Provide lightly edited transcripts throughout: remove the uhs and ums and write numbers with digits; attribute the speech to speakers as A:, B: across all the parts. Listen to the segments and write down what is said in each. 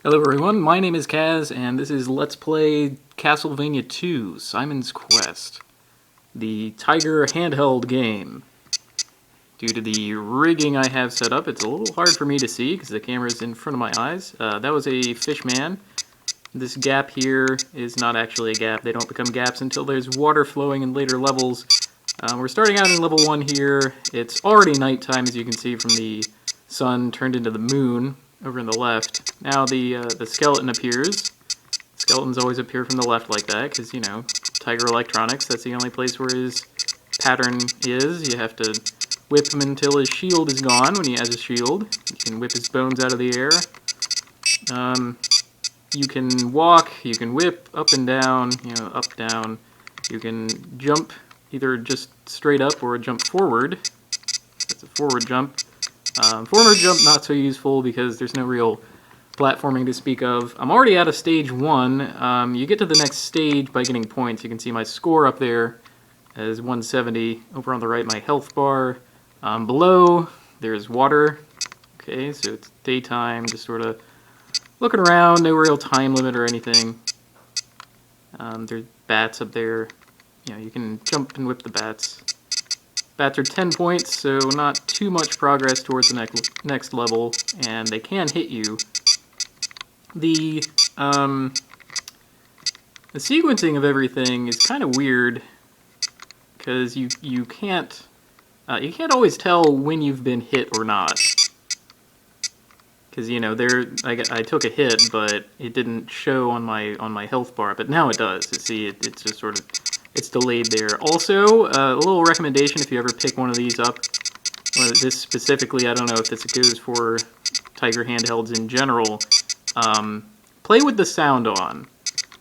A: Hello everyone, my name is Kaz, and this is Let's Play Castlevania 2, Simon's Quest, the Tiger handheld game. Due to the rigging I have set up, it's a little hard for me to see because the camera is in front of my eyes. That was a fish man. This gap here is not actually a gap. They don't become gaps until there's water flowing in later levels. We're starting out in level 1 here. It's already nighttime, as you can see from the sun turned into the moon over in the left. Now the skeleton appears. Skeletons always appear from the left like that, because, you know, Tiger Electronics, that's the only place where his pattern is. You have to whip him until his shield is gone when he has a shield. You can whip his bones out of the air. You can walk, you can whip up and down, you know, up, down. You can jump either just straight up or jump forward. That's a forward jump. Forward jump not so useful because there's no real platforming to speak of. I'm already out of stage 1. You get to the next stage by getting points. You can see my score up there as 170. Over on the right, my health bar. Below, there's water. Okay, so it's daytime, just sort of looking around, no real time limit or anything. There's bats up there. You know, you can jump and whip the bats. Bats are 10 points, so not too much progress towards the next level, and they can hit you. The sequencing of everything is kind of weird, because you can't always tell when you've been hit or not. Because, you know, I took a hit, but it didn't show on my health bar, but now it does. You see, it's just sort of, it's delayed there. Also, a little recommendation if you ever pick one of these up. Well, this specifically, I don't know if this goes for Tiger handhelds in general. Play with the sound on.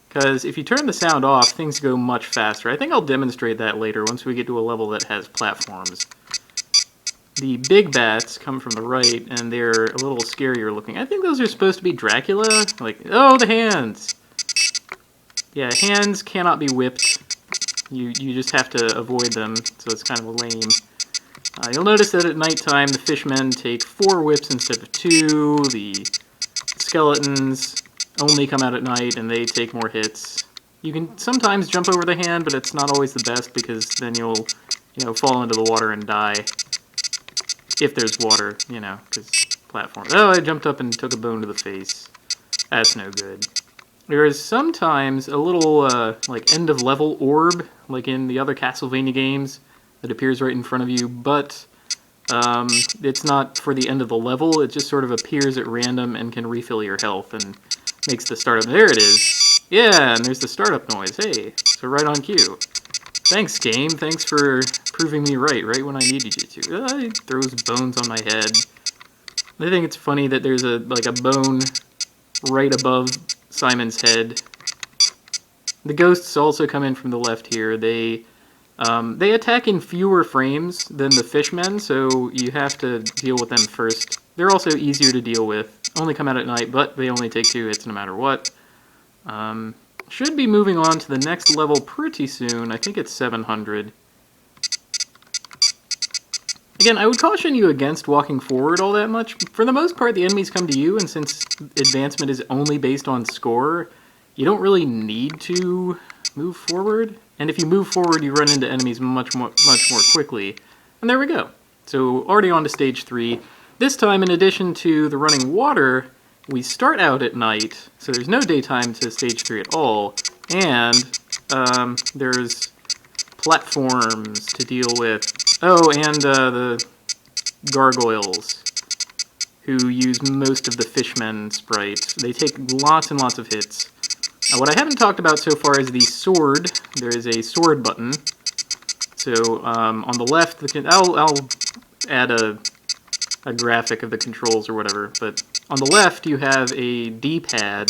A: Because if you turn the sound off, things go much faster. I think I'll demonstrate that later once we get to a level that has platforms. The big bats come from the right, and they're a little scarier looking. I think those are supposed to be Dracula. Like, oh, the hands! Yeah, hands cannot be whipped. You just have to avoid them, so it's kind of lame. You'll notice that at nighttime, the fishmen take 4 whips instead of 2. The skeletons only come out at night, and they take more hits. You can sometimes jump over the hand, but it's not always the best, because then you'll, you know, fall into the water and die. If there's water, you know, because platform. Oh, I jumped up and took a bone to the face. That's no good. There is sometimes a little, like, end-of-level orb, like in the other Castlevania games, that appears right in front of you, but it's not for the end of the level. It just sort of appears at random and can refill your health and makes the startup. There it is. Yeah, and there's the startup noise. Hey, so right on cue. Thanks, game. Thanks for proving me right when I needed you to. He throws bones on my head. I think it's funny that there's a bone right above Simon's head. The ghosts also come in from the left here. They attack in fewer frames than the fishmen, so you have to deal with them first. They're also easier to deal with. Only come out at night, but they only take 2 hits no matter what. Should be moving on to the next level pretty soon. I think it's 700. Again, I would caution you against walking forward all that much. For the most part, the enemies come to you, and since advancement is only based on score, you don't really need to move forward. And if you move forward, you run into enemies much more quickly. And there we go. So already on to stage 3. This time, in addition to the running water, we start out at night, so there's no daytime to stage 3 at all, and there's platforms to deal with. Oh, and the gargoyles, who use most of the fishmen sprite. They take lots and lots of hits. What I haven't talked about so far is the sword. There is a sword button. So on the left, I'll add a graphic of the controls or whatever, but on the left you have a D-pad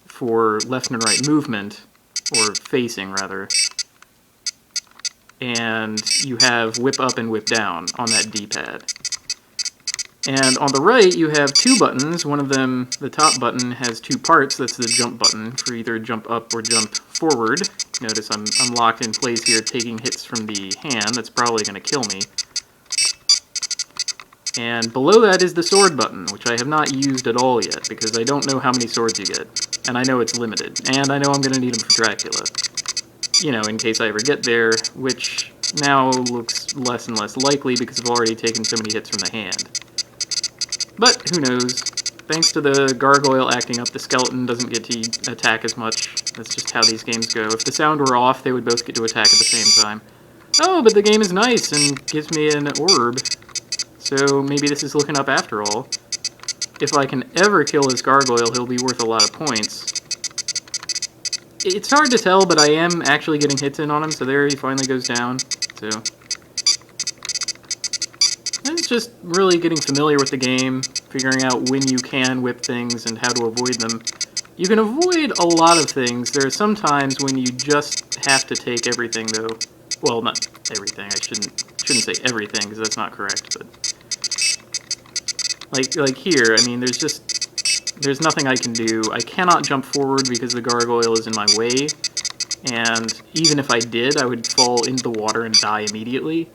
A: for left and right movement, or facing rather, and you have whip up and whip down on that D-pad. And on the right you have 2 buttons. One of them, the top button, has 2 parts. That's the jump button for either jump up or jump forward. Notice I'm locked in place here taking hits from the hand. That's probably going to kill me. And below that is the sword button, which I have not used at all yet, because I don't know how many swords you get. And I know it's limited. And I know I'm going to need them for Dracula. You know, in case I ever get there, which now looks less and less likely because I've already taken so many hits from the hand. But who knows? Thanks to the gargoyle acting up, the skeleton doesn't get to attack as much. That's just how these games go. If the sound were off, they would both get to attack at the same time. Oh, but the game is nice and gives me an orb. So maybe this is looking up after all. If I can ever kill this gargoyle, he'll be worth a lot of points. It's hard to tell, but I am actually getting hits in on him, so there he finally goes down. So it's just really getting familiar with the game, figuring out when you can whip things and how to avoid them. You can avoid a lot of things. There are some times when you just have to take everything, though. Well, not everything. I shouldn't say everything, because that's not correct, but like here, I mean, there's nothing I can do. I cannot jump forward because the gargoyle is in my way, and even if I did, I would fall into the water and die immediately.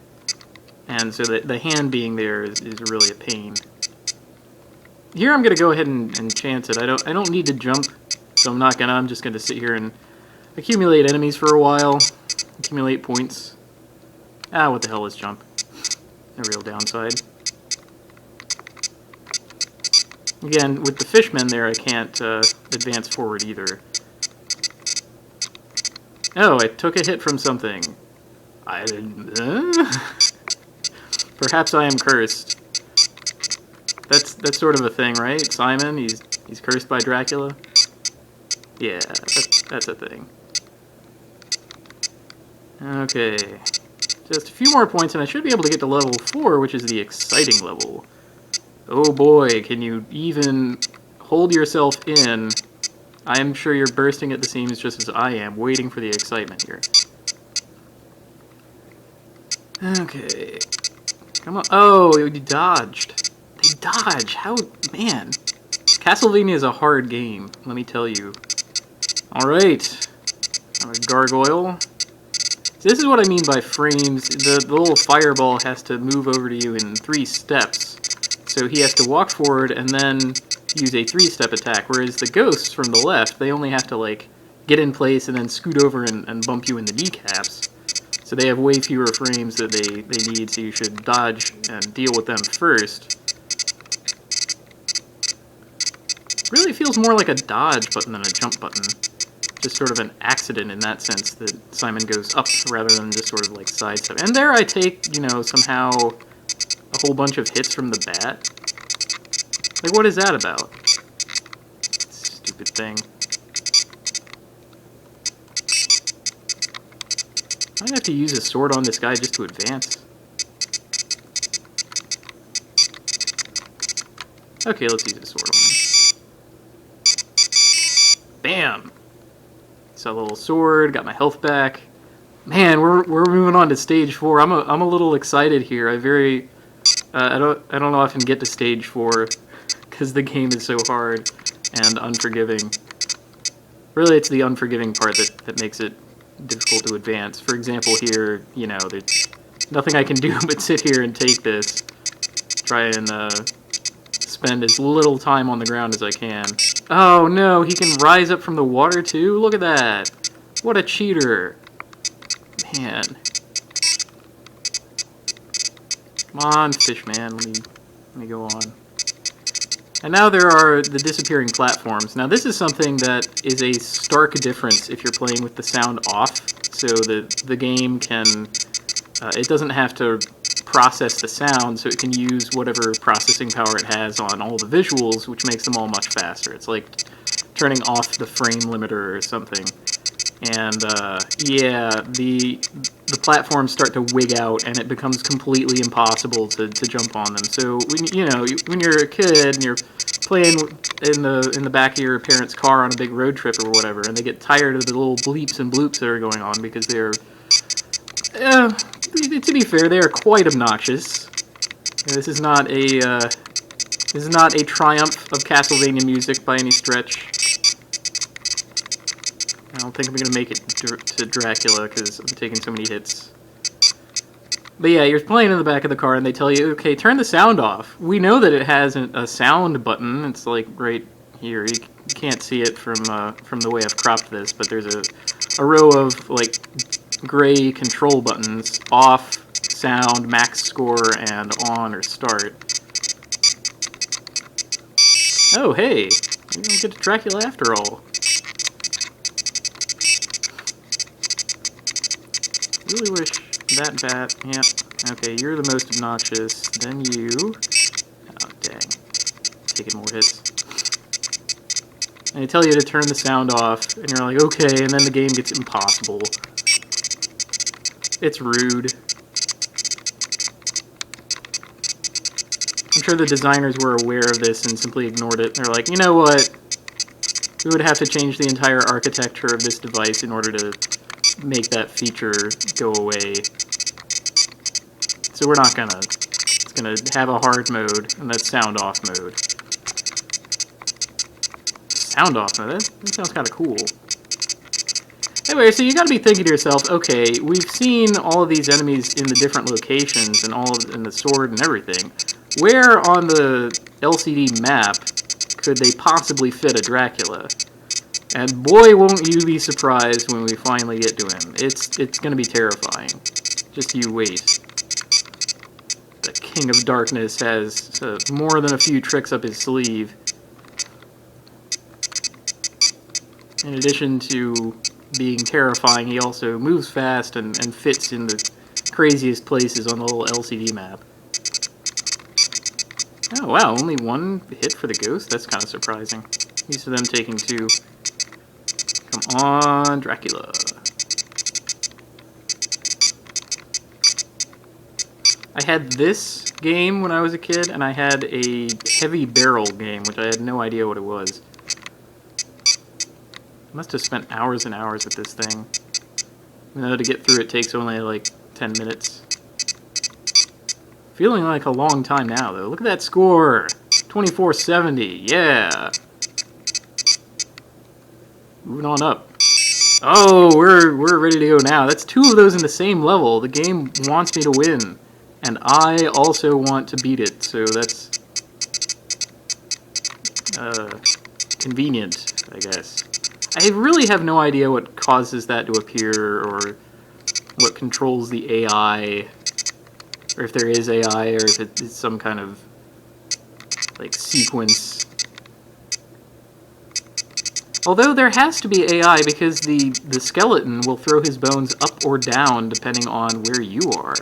A: And so the hand being there is really a pain. Here I'm going to go ahead and chance it. I don't need to jump, so I'm not going to. I'm just going to sit here and accumulate enemies for a while, accumulate points. Ah, what the hell is jump? A real downside. Again, with the fishmen there, I can't advance forward either. Oh, I took a hit from something. Perhaps I am cursed. That's sort of a thing, right? Simon, he's cursed by Dracula? Yeah, that's a thing. Okay. Just a few more points and I should be able to get to level 4, which is the exciting level. Oh boy, can you even hold yourself in? I am sure you're bursting at the seams just as I am, waiting for the excitement here. Okay. Come on. Oh, you dodged. They dodge. How? Man. Castlevania is a hard game, let me tell you. Alright. I'm a gargoyle. So this is what I mean by frames. The little fireball has to move over to you in 3 steps. So he has to walk forward and then use a 3-step attack, whereas the ghosts from the left, they only have to, like, get in place and then scoot over and bump you in the kneecaps. So they have way fewer frames that they need, so you should dodge and deal with them first. Really feels more like a dodge button than a jump button. Just sort of an accident in that sense, that Simon goes up rather than just sort of like sidestep. And there I take, you know, somehow a whole bunch of hits from the bat. Like, what is that about? Stupid thing. I might have to use a sword on this guy just to advance. Okay, let's use a sword on him. Bam! So a little sword, got my health back. Man, we're moving on to stage 4. I'm a little excited here. I don't know if I can get to stage 4 because the game is so hard and unforgiving. Really, it's the unforgiving part that makes it difficult to advance. For example, here, you know, there's nothing I can do but sit here and take this. Try and spend as little time on the ground as I can. Oh no, he can rise up from the water too? Look at that. What a cheater. Man. Come on, fish man, let me go on. And now there are the disappearing platforms. Now this is something that is a stark difference if you're playing with the sound off, so the game can, it doesn't have to process the sound, so it can use whatever processing power it has on all the visuals, which makes them all much faster. It's like turning off the frame limiter or something. And yeah, the platforms start to wig out, and it becomes completely impossible to jump on them. So when you're a kid and you're playing in the back of your parents' car on a big road trip or whatever, and they get tired of the little bleeps and bloops that are going on because they're, to be fair, they are quite obnoxious. This is not a triumph of Castlevania music by any stretch. I don't think I'm going to make it to Dracula because I'm taking so many hits. But yeah, you're playing in the back of the car, and they tell you, okay, turn the sound off. We know that it has a sound button. It's like right here. You can't see it from the way I've cropped this, but there's a row of like gray control buttons: off, sound, max score, and on or start. Oh, hey, we don't get to Dracula after all. Really wish that bat. Yeah. Okay, you're the most obnoxious. Then you. Oh, dang. Taking more hits. And they tell you to turn the sound off, and you're like, okay, and then the game gets impossible. It's rude. I'm sure the designers were aware of this and simply ignored it. They're like, you know what? We would have to change the entire architecture of this device in order to make that feature go away. So we're not gonna. It's gonna have a hard mode, and that's sound off mode. Sound off mode? That sounds kind of cool. Anyway, so you gotta be thinking to yourself, okay, we've seen all of these enemies in the different locations and in the sword and everything. Where on the LCD map could they possibly fit a Dracula? And boy, won't you be surprised when we finally get to him. It's going to be terrifying. Just you wait. The King of Darkness has more than a few tricks up his sleeve. In addition to being terrifying, he also moves fast and fits in the craziest places on the little LCD map. Oh wow, only one hit for the ghost? That's kind of surprising. Used to them taking two. Come on, Dracula. I had this game when I was a kid, and I had a heavy barrel game, which I had no idea what it was. I must have spent hours and hours with this thing. Even though to get through it takes only like 10 minutes. Feeling like a long time now, though. Look at that score! 2470, yeah! Moving on up. Oh, we're ready to go now. That's two of those in the same level. The game wants me to win. And I also want to beat it, so that's convenient, I guess. I really have no idea what causes that to appear, or what controls the AI, or if there is AI, or if it's some kind of like sequence. Although there has to be AI, because the skeleton will throw his bones up or down depending on where you are.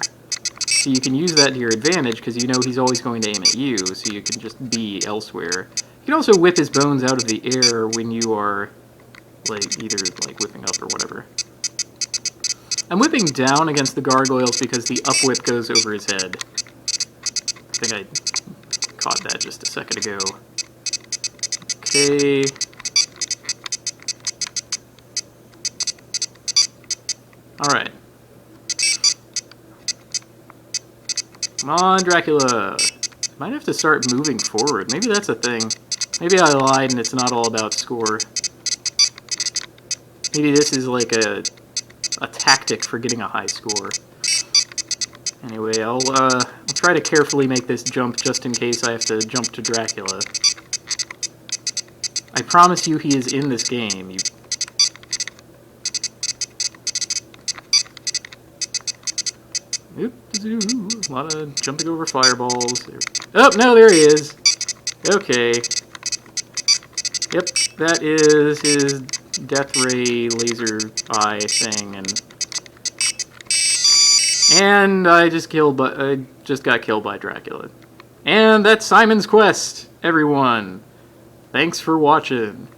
A: So you can use that to your advantage, because you know he's always going to aim at you, so you can just be elsewhere. You can also whip his bones out of the air when you are like either like whipping up or whatever. I'm whipping down against the gargoyles because the up whip goes over his head. I think I caught that just a second ago. Okay. Alright. Come on, Dracula! Might have to start moving forward. Maybe that's a thing. Maybe I lied and it's not all about score. Maybe this is like a tactic for getting a high score. Anyway, I'll try to carefully make this jump just in case I have to jump to Dracula. I promise you he is in this game. A lot of jumping over fireballs. Oh, no, there he is. Okay. Yep, that is his death ray laser eye thing, and I just got killed by Dracula. And that's Simon's Quest, everyone. Thanks for watching.